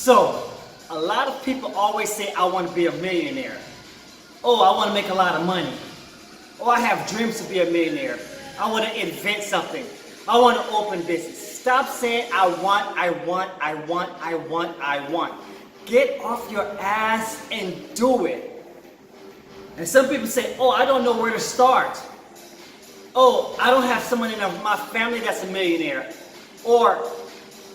So, a lot of people always say, I want to be a millionaire. Oh, I want to make a lot of money. Oh, I have dreams to be a millionaire. I want to invent something. I want to open business. Stop saying, I want. Get off your ass and do it. And some people say, oh, I don't know where to start. Oh, I don't have someone in my family that's a millionaire. Or,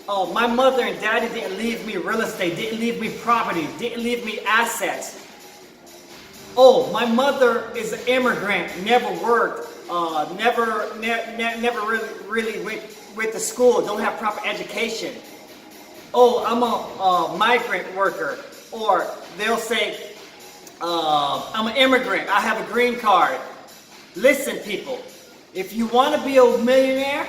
oh, my mother and daddy didn't leave me real estate, didn't leave me property, didn't leave me assets. Oh, my mother is an immigrant, never worked, never really went to school, don't have proper education. Oh, I'm a migrant worker. Or they'll say, I'm an immigrant, I have a green card. Listen, people, if you want to be a millionaire,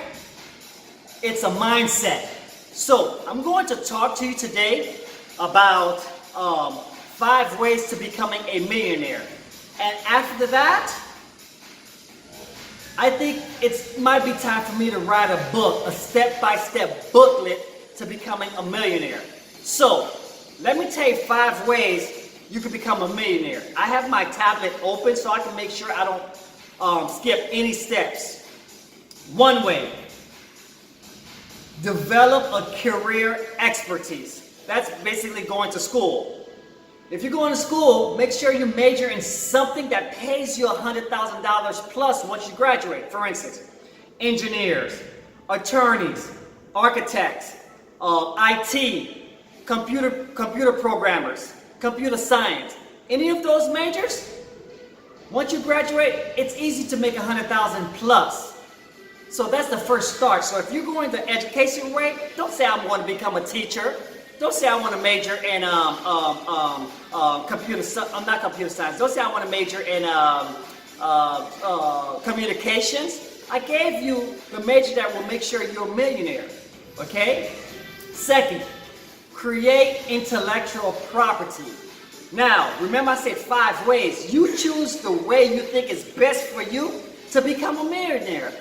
it's a mindset. So I'm going to talk to you today about 5 ways to becoming a millionaire. And after that, I think it might be time for me to write a book, a step-by-step booklet to becoming a millionaire. So let me tell you 5 ways you can become a millionaire. I have my tablet open so I can make sure I don't skip any steps. 1 way. Develop a career expertise. That's basically going to school. If you're going to school, make sure you major in something that pays you $100,000 plus once you graduate. For instance, engineers, attorneys, architects, IT, computer programmers, computer science. Any of those majors, once you graduate, it's easy to make $100,000 plus. So that's the first start. So if you're going the education way, don't say I want to become a teacher. Don't say I want to major in not computer science. Don't say I want to major in communications. I gave you the major that will make sure you're a millionaire. Okay? Second, create intellectual property. Now, remember I said 5 ways. You choose the way you think is best for you to become a millionaire.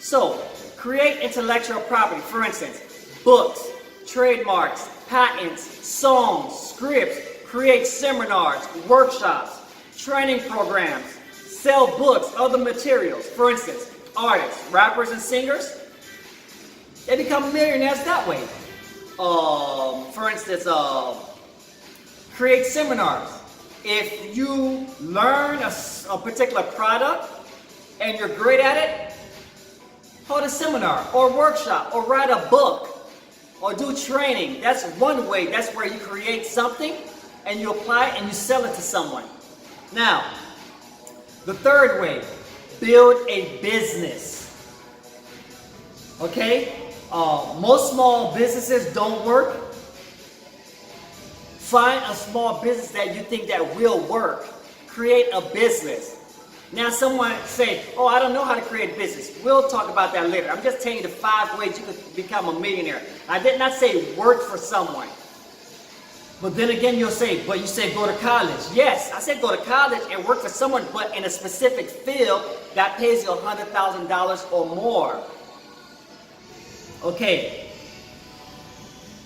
So, create intellectual property. For instance, books, trademarks, patents, songs, scripts, create seminars, workshops, training programs, sell books, other materials. For instance, artists, rappers, and singers, they become millionaires that way. For instance, create seminars. If you learn a particular product and you're great at it, hold a seminar or workshop or write a book or do training. That's one way. That's where you create something and you apply it and you sell it to someone. Now, the third way, build a business. Okay? Most small businesses don't work. Find a small business that you think that will work. Create a business. Now someone say, oh, I don't know how to create a business. We'll talk about that later. I'm just telling you the 5 ways you could become a millionaire. I did not say work for someone. But then again, you'll say, but you said go to college. Yes, I said go to college and work for someone, but in a specific field that pays you $100,000 or more. Okay.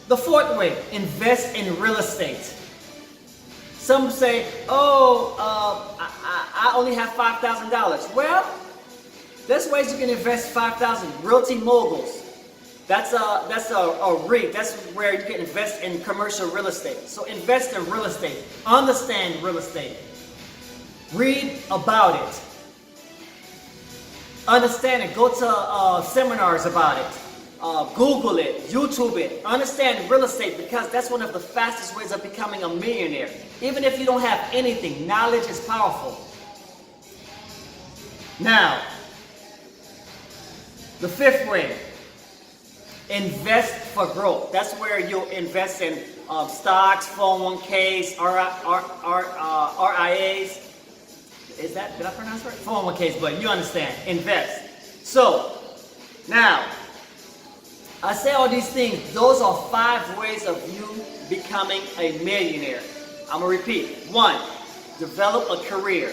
The 4th way, invest in real estate. Some say, oh, I only have $5,000. Well, there's ways you can invest $5,000. Realty moguls. That's a REIT. That's where you can invest in commercial real estate. So invest in real estate. Understand real estate. Read about it. Understand it. Go to seminars about it. Google it, YouTube it, understand real estate because that's one of the fastest ways of becoming a millionaire. Even if you don't have anything, knowledge is powerful. Now, the 5th way, invest for growth. That's where you'll invest in stocks, 401ks, RIAs. Did I pronounce it right? 401ks, but you understand, invest. So, now, I say all these things, those are 5 ways of you becoming a millionaire. I'm going to repeat. 1, develop a career.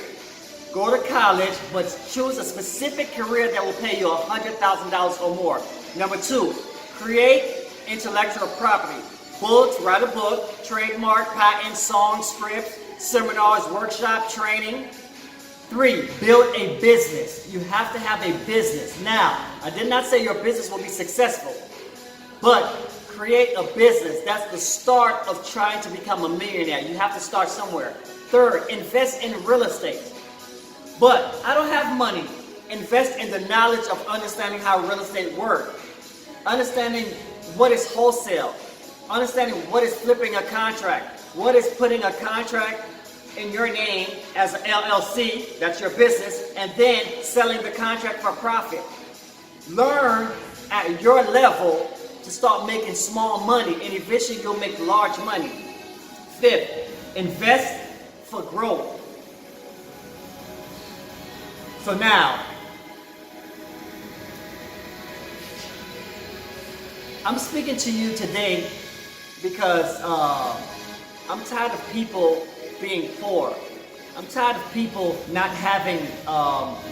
Go to college, but choose a specific career that will pay you $100,000 or more. Number 2, create intellectual property. books, write a book, trademark, patent, song, scripts, seminars, workshop, training. 3, build a business. You have to have a business. Now, I did not say your business will be successful, but create a business. That's the start of trying to become a millionaire. You have to start somewhere. 3rd, invest in real estate. But I don't have money. Invest in the knowledge of understanding how real estate works. Understanding what is wholesale. Understanding what is flipping a contract. What is putting a contract in your name as an LLC, that's your business, and then selling the contract for profit. Learn at your level to start making small money, and eventually you'll make large money. 5th, invest for growth. So now, I'm speaking to you today because I'm tired of people being poor. I'm tired of people not having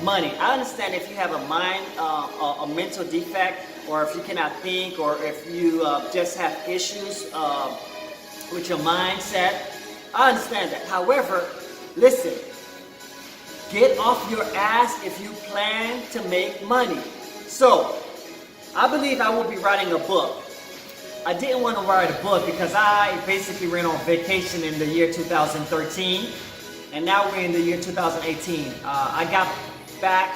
money. I understand if you have a mind, a mental defect, or if you cannot think, or if you just have issues with your mindset. I understand that. However, listen, get off your ass if you plan to make money. So, I believe I will be writing a book. I didn't want to write a book because I basically went on vacation in the year 2013, and now we're in the year 2018. I got back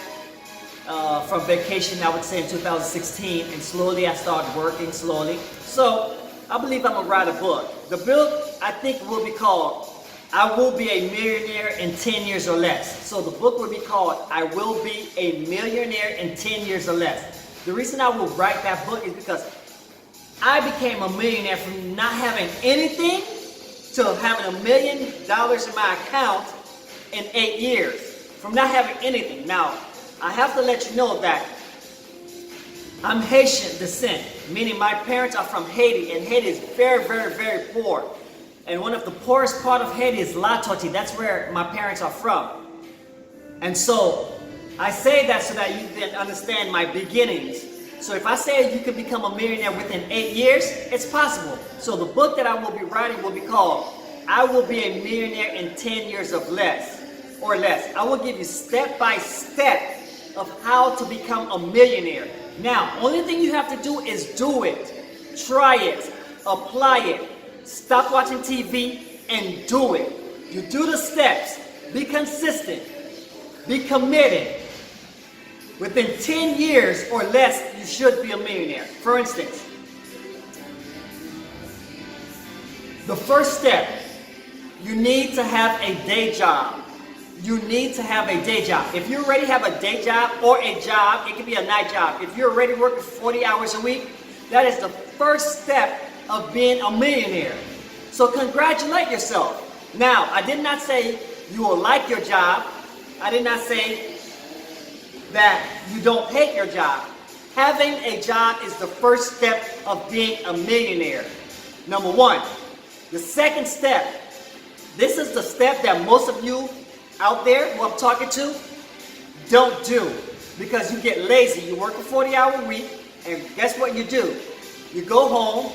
from vacation, I would say in 2016, and slowly I started working slowly. So I believe I'm going to write a book. The book, I think, will be called I Will Be a Millionaire in 10 Years or Less. So the book will be called I Will Be a Millionaire in 10 Years or Less. The reason I will write that book is because I became a millionaire from not having anything to having $1 million in my account in 8 years. From not having anything. Now, I have to let you know that I'm Haitian descent, meaning my parents are from Haiti, and Haiti is very, very, very poor. And one of the poorest part of Haiti is La Toti. That's where my parents are from. And so, I say that so that you can understand my beginnings. So if I say you can become a millionaire within 8 years, it's possible. So the book that I will be writing will be called I Will Be a Millionaire in 10 Years or Less. I will give you step by step of how to become a millionaire. Now, only thing you have to do is do it. Try it. Apply it. Stop watching TV and do it. You do the steps. Be consistent. Be committed. Within 10 years or less, you should be a millionaire. For instance, the first step, you need to have a day job. You need to have a day job. If you already have a day job or a job, it could be a night job. If you're already working 40 hours a week, that is the first step of being a millionaire. So congratulate yourself. Now, I did not say you will like your job. I did not say that you don't hate your job. Having a job is the first step of being a millionaire. Number 1. The second step, this is the step that most of you out there who I'm talking to don't do because you get lazy. You work a 40-hour week, and guess what you do? You go home,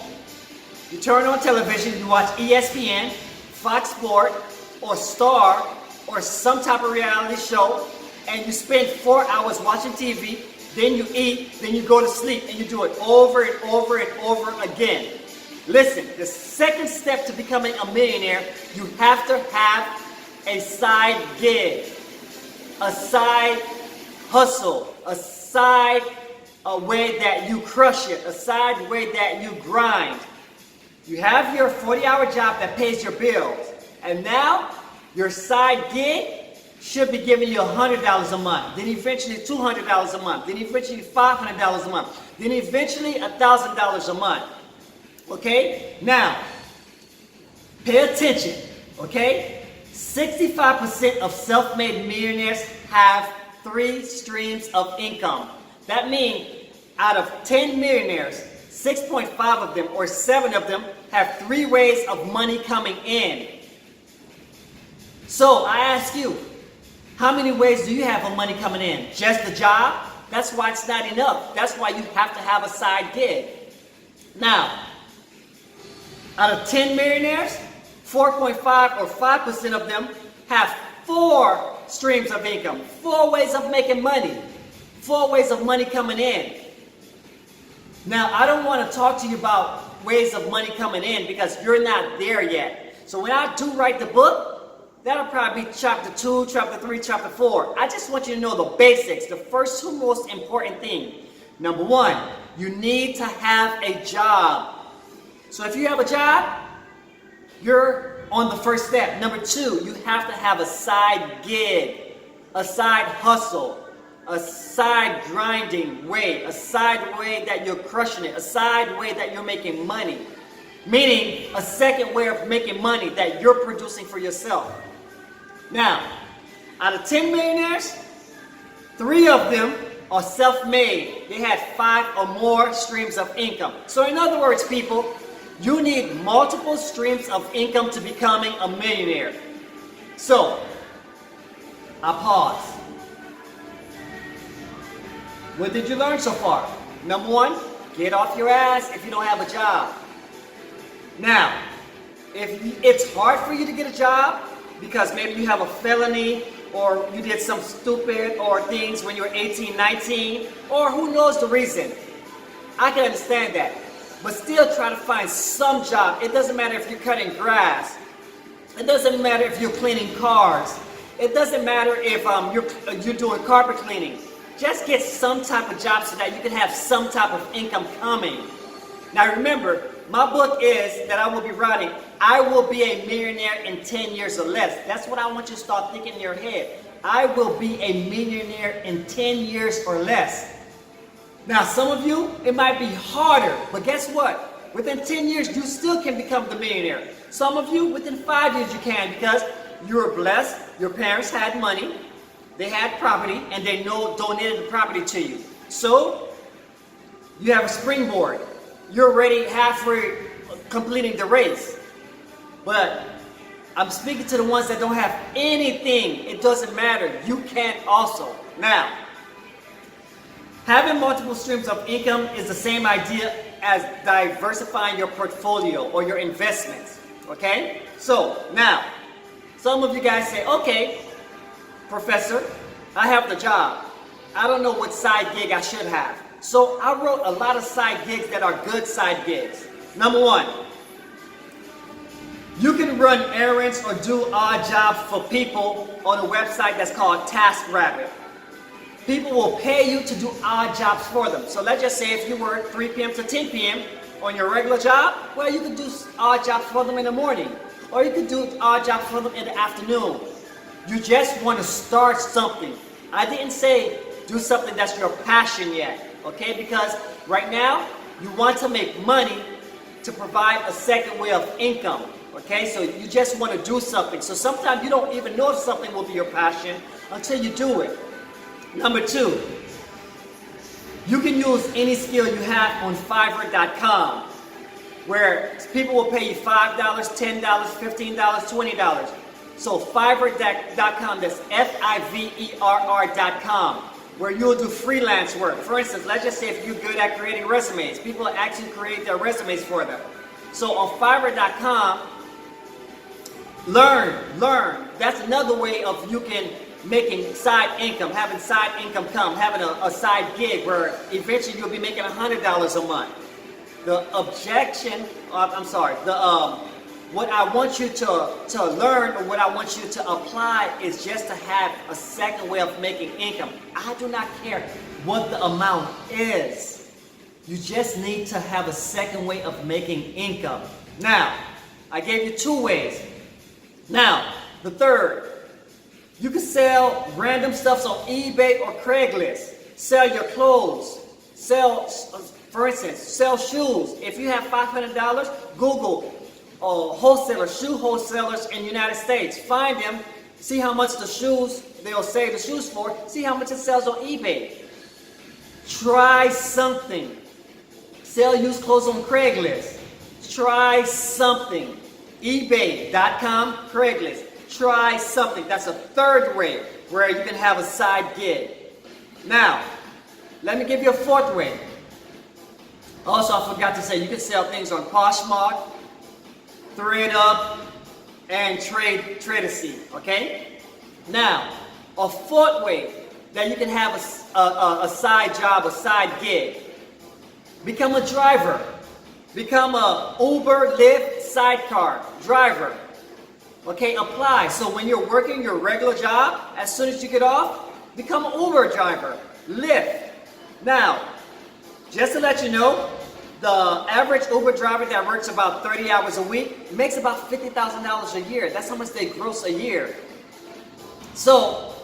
you turn on television, you watch ESPN, Fox Sport, or Star, or some type of reality show, and you spend 4 hours watching TV, then you eat, then you go to sleep, and you do it over and over and over again. Listen, the second step to becoming a millionaire, you have to have a side gig, a side hustle, a side way that you crush it, a side way that you grind. You have your 40-hour job that pays your bills, and now your side gig should be giving you $100 a month, then eventually $200 a month, then eventually $500 a month, then eventually $1,000 a month. Okay? Now, pay attention. Okay? 65% of self-made millionaires have 3 streams of income. That means out of 10 millionaires, 6.5 of them or 7 of them have 3 ways of money coming in. So I ask you, how many ways do you have of money coming in? Just the job? That's why it's not enough. That's why you have to have a side gig. Now, Out of 10 millionaires, 4.5 or 5% of them have 4 streams of income, 4 ways of making money, 4 ways of money coming in. Now, I don't want to talk to you about ways of money coming in because you're not there yet. So when I do write the book, that'll probably be chapter 2, chapter 3, chapter 4. I just want you to know the basics, the first 2 most important things. Number 1, you need to have a job. So if you have a job, you're on the first step. Number 2, you have to have a side gig, a side hustle, a side grinding way, a side way that you're crushing it, a side way that you're making money. Meaning a second way of making money that you're producing for yourself. Now, out of 10 millionaires, 3 of them are self-made. They had 5 or more streams of income. So in other words, people, you need multiple streams of income to becoming a millionaire. So, I pause. What did you learn so far? Number 1, get off your ass if you don't have a job. Now, if it's hard for you to get a job because maybe you have a felony or you did some stupid or things when you were 18, 19, or who knows the reason, I can understand that. But still try to find some job. It doesn't matter if you're cutting grass. It doesn't matter if you're cleaning cars. It doesn't matter if you're doing carpet cleaning. Just get some type of job so that you can have some type of income coming. Now remember, my book is that I will be writing, I will be a millionaire in 10 years or less. That's what I want you to start thinking in your head. I will be a millionaire in 10 years or less. Now some of you, it might be harder, but guess what? Within 10 years, you still can become the millionaire. Some of you, within 5 years you can because you were blessed, your parents had money, they had property, and they donated the property to you. So, you have a springboard. You're already halfway completing the race. But I'm speaking to the ones that don't have anything. It doesn't matter. You can also. Now, having multiple streams of income is the same idea as diversifying your portfolio or your investments. Okay? So, now, some of you guys say, okay, Professor, I have the job. I don't know what side gig I should have. So I wrote a lot of side gigs that are good side gigs. Number 1, you can run errands or do odd jobs for people on a website that's called TaskRabbit. People will pay you to do odd jobs for them. So let's just say if you work 3 p.m. to 10 p.m. on your regular job, well, you could do odd jobs for them in the morning. Or you could do odd jobs for them in the afternoon. You just want to start something. I didn't say do something that's your passion yet, okay? Because right now, you want to make money to provide a second way of income, okay? So you just want to do something. So sometimes you don't even know if something will be your passion until you do it. Number 2, you can use any skill you have on Fiverr.com, where people will pay you $5, $10, $15, $20. So Fiverr.com, that's Fiverr.com, where you'll do freelance work. For instance, let's just say if you're good at creating resumes, people actually create their resumes for them. So on Fiverr.com, learn. That's another way of you can making side income, having side income come, having a side gig where eventually you'll be making $100 a month. What I want you to learn or what I want you to apply is just to have a second way of making income. I do not care what the amount is. You just need to have a second way of making income. Now, I gave you 2 ways. Now, the third, you can sell random stuff on eBay or Craigslist. Sell your clothes. For instance, sell shoes. If you have $500, Google shoe wholesalers in the United States. Find them, see how much they'll sell the shoes for, see how much it sells on eBay. Try something. Sell used clothes on Craigslist. Try something. eBay.com, Craigslist. Try something. That's a third way where you can have a side gig. Now, let me give you a 4th way. Also, I forgot to say, you can sell things on Poshmark, thread up, and trade a seed, okay? Now, a fourth way that you can have a side job, a side gig. Become a driver. Become a Uber, Lyft, sidecar driver. Okay, apply. So when you're working your regular job, as soon as you get off, become an Uber driver, Lyft. Now, just to let you know, the average Uber driver that works about 30 hours a week makes about $50,000 a year. That's how much they gross a year. So,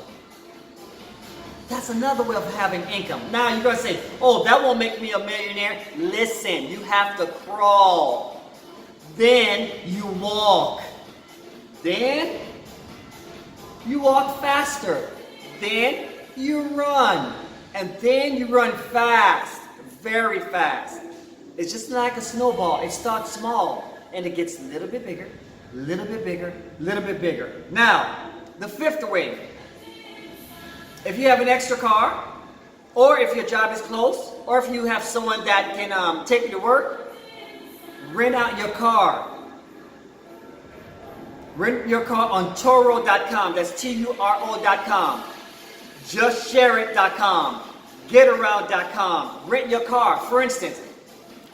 that's another way of having income. Now you're going to say, oh, that won't make me a millionaire. Listen, you have to crawl. Then you walk. Then you walk faster. Then you run. And then you run fast. Very fast. It's just like a snowball. It starts small and it gets a little bit bigger, a little bit bigger, a little bit bigger. Now, the fifth way. If you have an extra car, or if your job is close, or if you have someone that can take you to work, rent out your car. Rent your car on Turo.com. That's Turo.com. JustShareIt.com. GetAround.com. Rent your car. For instance,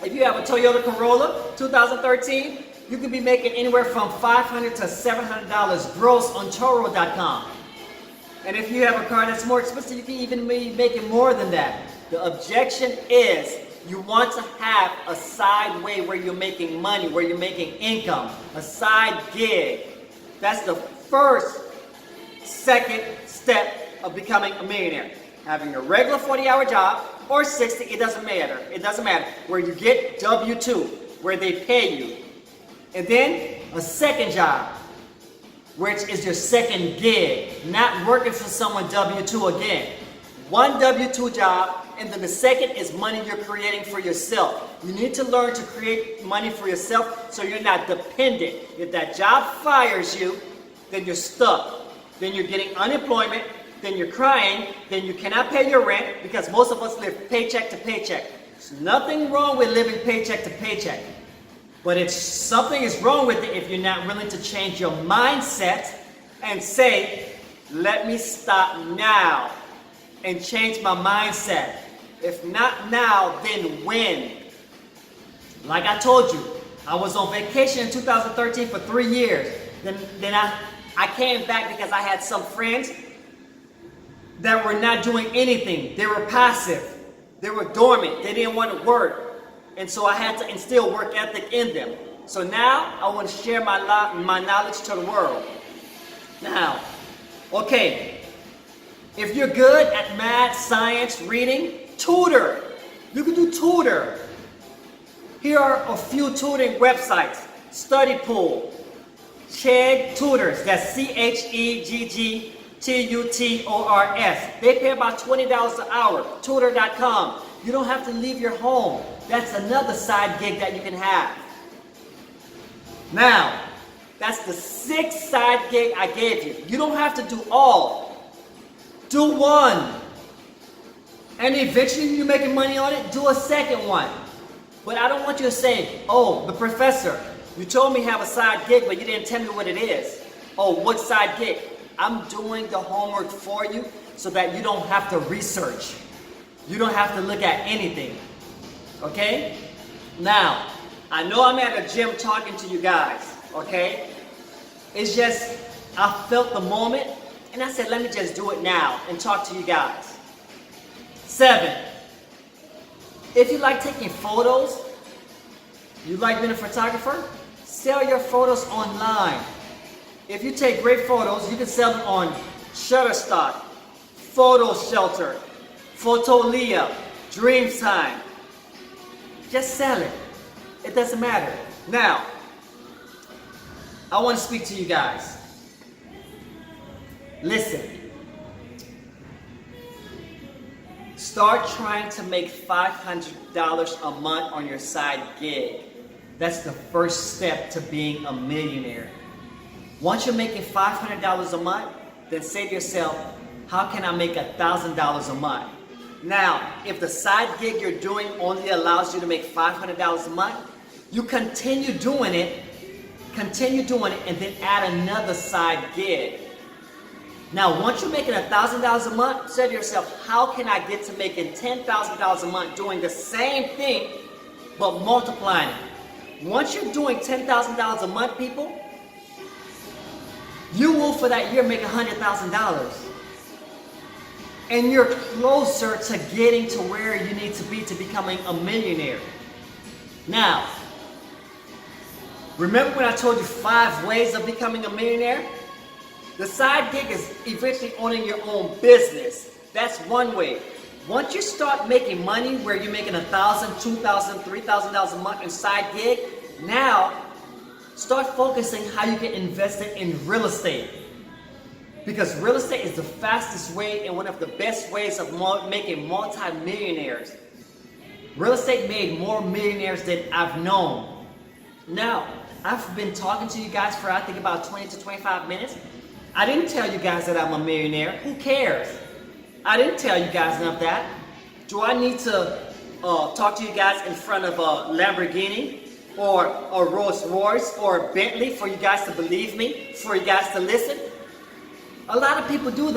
if you have a Toyota Corolla 2013, you could be making anywhere from $500 to $700 gross on Turo.com. And if you have a car that's more expensive, you can even be making more than that. The objection is you want to have a side way where you're making money, where you're making income, a side gig. That's the second step of becoming a millionaire. Having a regular 40-hour job or 60, it doesn't matter. It doesn't matter. Where you get W-2, where they pay you. And then a second job, which is your second gig, not working for someone W-2 again. One W-2 job, and then the second is money you're creating for yourself. You need to learn to create money for yourself so you're not dependent. If that job fires you, then you're stuck. Then you're getting unemployment, then you're crying, then you cannot pay your rent because most of us live paycheck to paycheck. There's nothing wrong with living paycheck to paycheck. But something is wrong with it if you're not willing to change your mindset and say, let me stop now and change my mindset. If not now, then when? Like I told you, I was on vacation in 2013 for 3 years. Then I came back because I had some friends that were not doing anything. They were passive. They were dormant. They didn't want to work. And so I had to instill work ethic in them. So now I want to share my knowledge to the world. Now, okay, if you're good at math, science, reading, tutor. You can do tutor. Here are a few tutoring websites. Study Pool, Chegg Tutors, that's CHEGG TUTORS. They pay about $20 an hour. Tutor.com. You don't have to leave your home. That's another side gig that you can have. Now, that's the 6th side gig I gave you. You don't have to do all. Do one. And eventually you're making money on it, do a second one. But I don't want you to say, oh, the professor, you told me have a side gig, but you didn't tell me what it is. Oh, what side gig? I'm doing the homework for you so that you don't have to research. You don't have to look at anything. Okay? Now, I know I'm at a gym talking to you guys. Okay? It's just, I felt the moment and I said, let me just do it now and talk to you guys. 7, if you like taking photos, you like being a photographer, sell your photos online. If you take great photos, you can sell them on Shutterstock, Photo Shelter, Photolia, Dreamtime. Just sell it. It doesn't matter. Now, I want to speak to you guys. Listen. Start trying to make $500 a month on your side gig. That's the first step to being a millionaire. Once you're making $500 a month, then say to yourself, how can I make $1,000 a month? Now, if the side gig you're doing only allows you to make $500 a month, you continue doing it Continue doing it and then add another side gig. Now, once you're making $1,000 a month, say to yourself, how can I get to making $10,000 a month doing the same thing, but multiplying it? Once you're doing $10,000 a month, people, you will for that year make $100,000. And you're closer to getting to where you need to be to becoming a millionaire. Now, remember when I told you 5 ways of becoming a millionaire? The side gig is eventually owning your own business. That's one way. Once you start making money where you're making $1,000, $2,000, $3,000 a month in side gig, now start focusing how you can invest it in real estate. Because real estate is the fastest way and one of the best ways of making multi-millionaires. Real estate made more millionaires than I've known. Now, I've been talking to you guys for I think about 20 to 25 minutes. I didn't tell you guys that I'm a millionaire. Who cares? I didn't tell you guys none of that. Do I need to talk to you guys in front of a Lamborghini or a Rolls Royce or a Bentley for you guys to believe me, for you guys to listen? A lot of people do that.